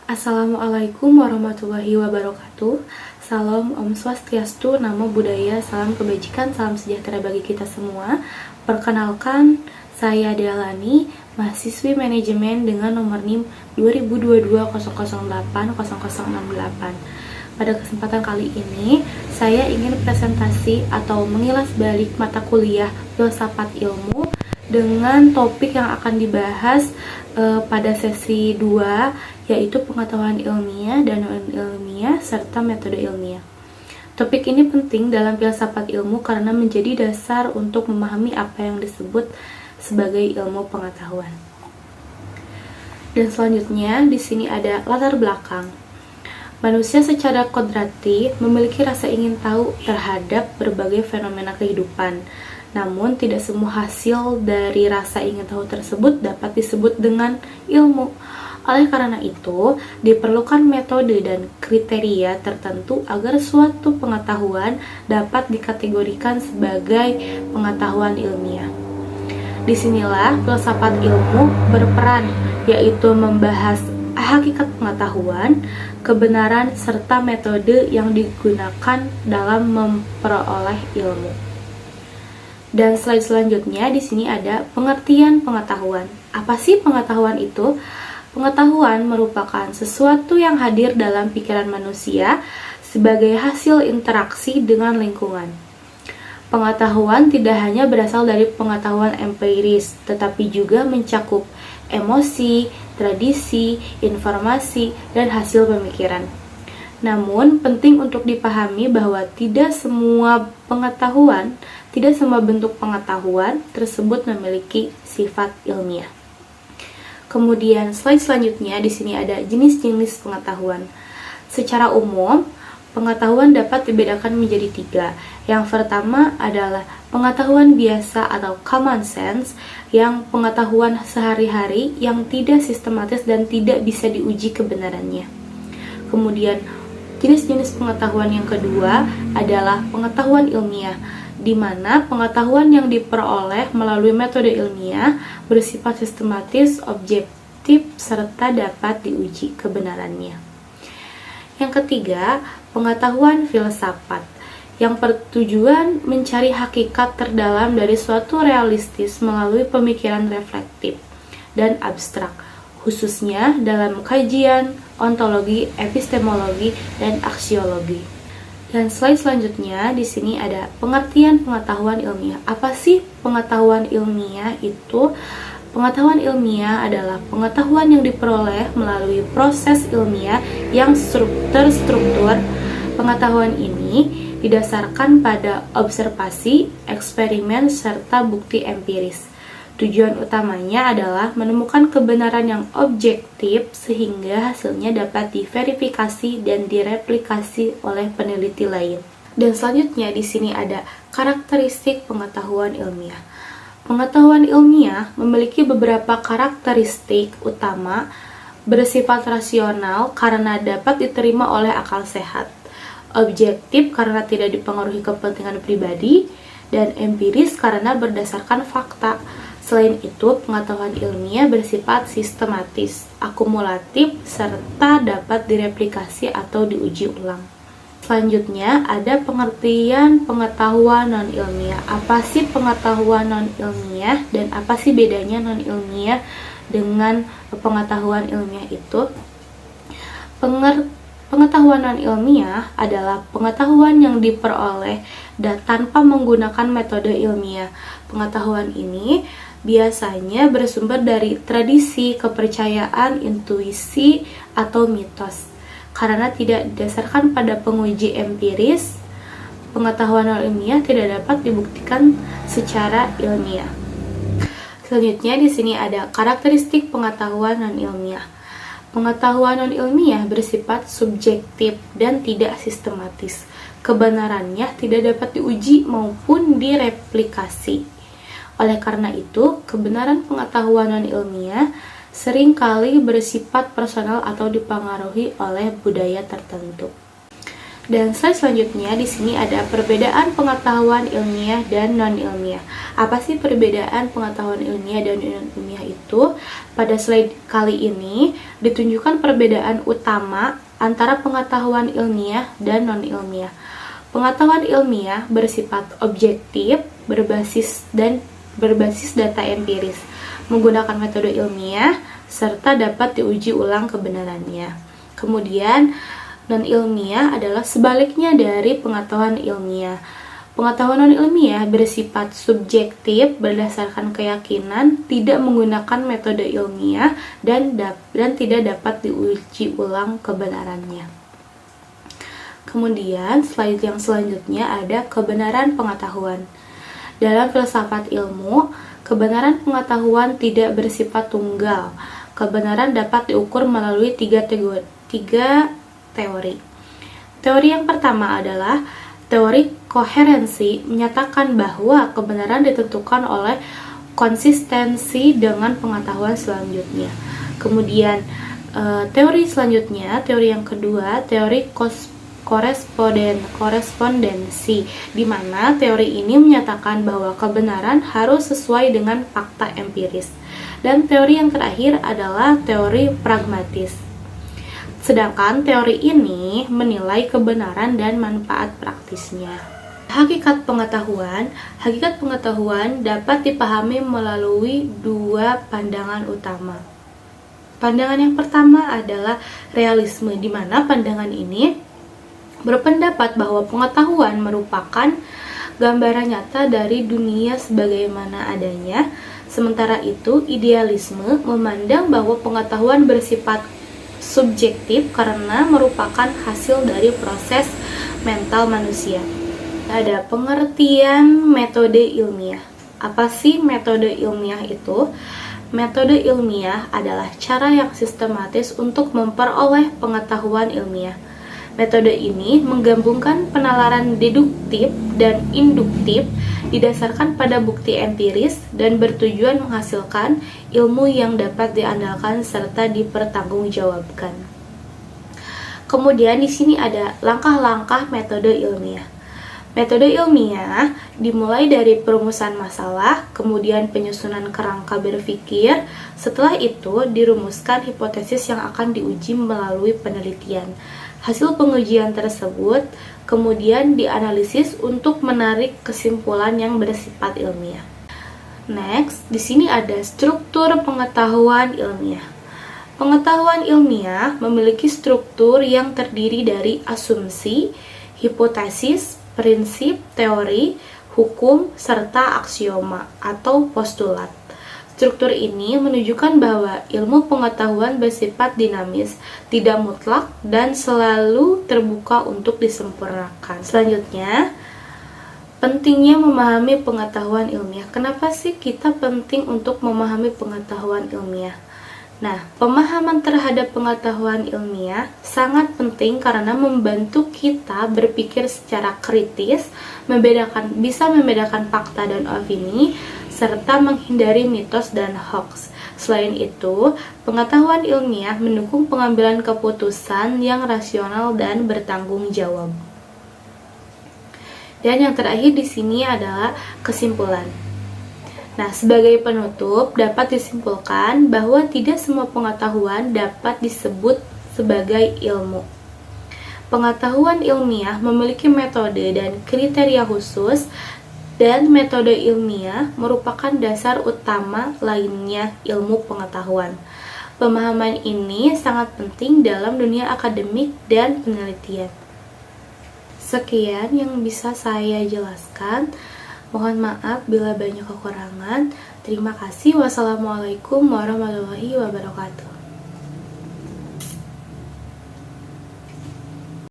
Assalamualaikum warahmatullahi wabarakatuh. Salam Om Swastiastu, Namo Buddhaya, salam kebajikan, salam sejahtera bagi kita semua. Perkenalkan, saya Delani, mahasiswi manajemen dengan nomor NIM 2022008008. Pada kesempatan kali ini, saya ingin presentasi atau mengilas balik mata kuliah Filsafat Ilmu dengan topik yang akan dibahas pada sesi 2, yaitu pengetahuan ilmiah dan non-ilmiah serta metode ilmiah. Topik ini penting dalam filsafat ilmu karena menjadi dasar untuk memahami apa yang disebut sebagai ilmu pengetahuan. Dan selanjutnya di sini ada latar belakang. Manusia secara kodrati memiliki rasa ingin tahu terhadap berbagai fenomena kehidupan. Namun tidak semua hasil dari rasa ingin tahu tersebut dapat disebut dengan ilmu. Oleh karena itu, diperlukan metode dan kriteria tertentu agar suatu pengetahuan dapat dikategorikan sebagai pengetahuan ilmiah. Disinilah filsafat ilmu berperan, yaitu membahas hakikat pengetahuan, kebenaran, serta metode yang digunakan dalam memperoleh ilmu. Dan slide selanjutnya di sini ada pengertian pengetahuan. Apa sih pengetahuan itu? Pengetahuan merupakan sesuatu yang hadir dalam pikiran manusia sebagai hasil interaksi dengan lingkungan. Pengetahuan tidak hanya berasal dari pengetahuan empiris, tetapi juga mencakup emosi, tradisi, informasi, dan hasil pemikiran. Namun, penting untuk dipahami bahwa tidak semua bentuk pengetahuan tersebut memiliki sifat ilmiah. Kemudian slide selanjutnya di sini ada jenis-jenis pengetahuan. Secara umum, pengetahuan dapat dibedakan menjadi 3. Yang pertama adalah pengetahuan biasa atau common sense, yang pengetahuan sehari-hari yang tidak sistematis dan tidak bisa diuji kebenarannya. Kemudian jenis-jenis pengetahuan yang kedua adalah pengetahuan ilmiah, di mana pengetahuan yang diperoleh melalui metode ilmiah bersifat sistematis, objektif, serta dapat diuji kebenarannya. Yang ketiga, pengetahuan filsafat, yang bertujuan mencari hakikat terdalam dari suatu realistis melalui pemikiran reflektif dan abstrak, khususnya dalam kajian ontologi, epistemologi, dan aksiologi. Dan slide selanjutnya di sini ada pengertian pengetahuan ilmiah. Apa sih pengetahuan ilmiah itu? Pengetahuan ilmiah adalah pengetahuan yang diperoleh melalui proses ilmiah yang terstruktur. Pengetahuan ini didasarkan pada observasi, eksperimen, serta bukti empiris. Tujuan utamanya adalah menemukan kebenaran yang objektif sehingga hasilnya dapat diverifikasi dan direplikasi oleh peneliti lain. Dan selanjutnya di sini ada karakteristik pengetahuan ilmiah. Pengetahuan ilmiah memiliki beberapa karakteristik utama, bersifat rasional karena dapat diterima oleh akal sehat, objektif karena tidak dipengaruhi kepentingan pribadi, dan empiris karena berdasarkan fakta. Selain itu, pengetahuan ilmiah bersifat sistematis, akumulatif, serta dapat direplikasi atau diuji ulang. Selanjutnya, ada pengertian pengetahuan non-ilmiah. Apa sih pengetahuan non-ilmiah dan apa sih bedanya non-ilmiah dengan pengetahuan ilmiah itu? Pengetahuan non-ilmiah adalah pengetahuan yang diperoleh tanpa menggunakan metode ilmiah. Pengetahuan ini biasanya bersumber dari tradisi, kepercayaan, intuisi, atau mitos. Karena tidak didasarkan pada penguji empiris, pengetahuan non-ilmiah tidak dapat dibuktikan secara ilmiah. Selanjutnya di sini ada karakteristik pengetahuan non-ilmiah. Pengetahuan non-ilmiah bersifat subjektif dan tidak sistematis. Kebenarannya tidak dapat diuji maupun direplikasi. Oleh karena itu, kebenaran pengetahuan non-ilmiah seringkali bersifat personal atau dipengaruhi oleh budaya tertentu. Dan slide selanjutnya di sini ada perbedaan pengetahuan ilmiah dan non-ilmiah. Apa sih perbedaan pengetahuan ilmiah dan non-ilmiah itu? Pada slide kali ini ditunjukkan perbedaan utama antara pengetahuan ilmiah dan non-ilmiah. Pengetahuan ilmiah bersifat objektif, berbasis data empiris, menggunakan metode ilmiah serta dapat diuji ulang kebenarannya. Kemudian non-ilmiah adalah sebaliknya dari pengetahuan ilmiah. Pengetahuan non-ilmiah bersifat subjektif berdasarkan keyakinan, tidak menggunakan metode ilmiah, dan tidak dapat diuji ulang kebenarannya. Kemudian, slide yang selanjutnya ada kebenaran pengetahuan. Dalam filsafat ilmu, kebenaran pengetahuan tidak bersifat tunggal. Kebenaran dapat diukur melalui tiga teori. Teori yang pertama adalah teori koherensi, menyatakan bahwa kebenaran ditentukan oleh konsistensi dengan pengetahuan selanjutnya. Kemudian teori selanjutnya, teori yang kedua, teori korespondensi, di mana teori ini menyatakan bahwa kebenaran harus sesuai dengan fakta empiris. Dan teori yang terakhir adalah teori pragmatis. Sedangkan teori ini menilai kebenaran dan manfaat praktisnya. Hakikat pengetahuan dapat dipahami melalui dua pandangan utama. Pandangan yang pertama adalah realisme, di mana pandangan ini berpendapat bahwa pengetahuan merupakan gambaran nyata dari dunia sebagaimana adanya. Sementara itu, idealisme memandang bahwa pengetahuan bersifat subjektif karena merupakan hasil dari proses mental manusia. Ada pengertian metode ilmiah. Apa sih metode ilmiah itu? Metode ilmiah adalah cara yang sistematis untuk memperoleh pengetahuan ilmiah. Metode ini menggabungkan penalaran deduktif dan induktif didasarkan pada bukti empiris dan bertujuan menghasilkan ilmu yang dapat diandalkan serta dipertanggungjawabkan. Kemudian di sini ada langkah-langkah metode ilmiah. Metode ilmiah dimulai dari perumusan masalah, kemudian penyusunan kerangka berpikir, setelah itu dirumuskan hipotesis yang akan diuji melalui penelitian. Hasil pengujian tersebut kemudian dianalisis untuk menarik kesimpulan yang bersifat ilmiah. Next, di sini ada struktur pengetahuan ilmiah. Pengetahuan ilmiah memiliki struktur yang terdiri dari asumsi, hipotesis, prinsip, teori, hukum, serta aksioma atau postulat. Struktur ini menunjukkan bahwa ilmu pengetahuan bersifat dinamis, tidak mutlak, dan selalu terbuka untuk disempurnakan. Selanjutnya, pentingnya memahami pengetahuan ilmiah. Kenapa sih kita penting untuk memahami pengetahuan ilmiah? Nah, pemahaman terhadap pengetahuan ilmiah sangat penting karena membantu kita berpikir secara kritis, bisa membedakan fakta dan opini, serta menghindari mitos dan hoax. Selain itu, pengetahuan ilmiah mendukung pengambilan keputusan yang rasional dan bertanggung jawab. Dan yang terakhir di sini adalah kesimpulan. Nah, sebagai penutup dapat disimpulkan bahwa tidak semua pengetahuan dapat disebut sebagai ilmu. Pengetahuan ilmiah memiliki metode dan kriteria khusus, dan metode ilmiah merupakan dasar utama lainnya ilmu pengetahuan. Pemahaman ini sangat penting dalam dunia akademik dan penelitian. Sekian yang bisa saya jelaskan. Mohon maaf bila banyak kekurangan. Terima kasih. Wassalamualaikum warahmatullahi wabarakatuh.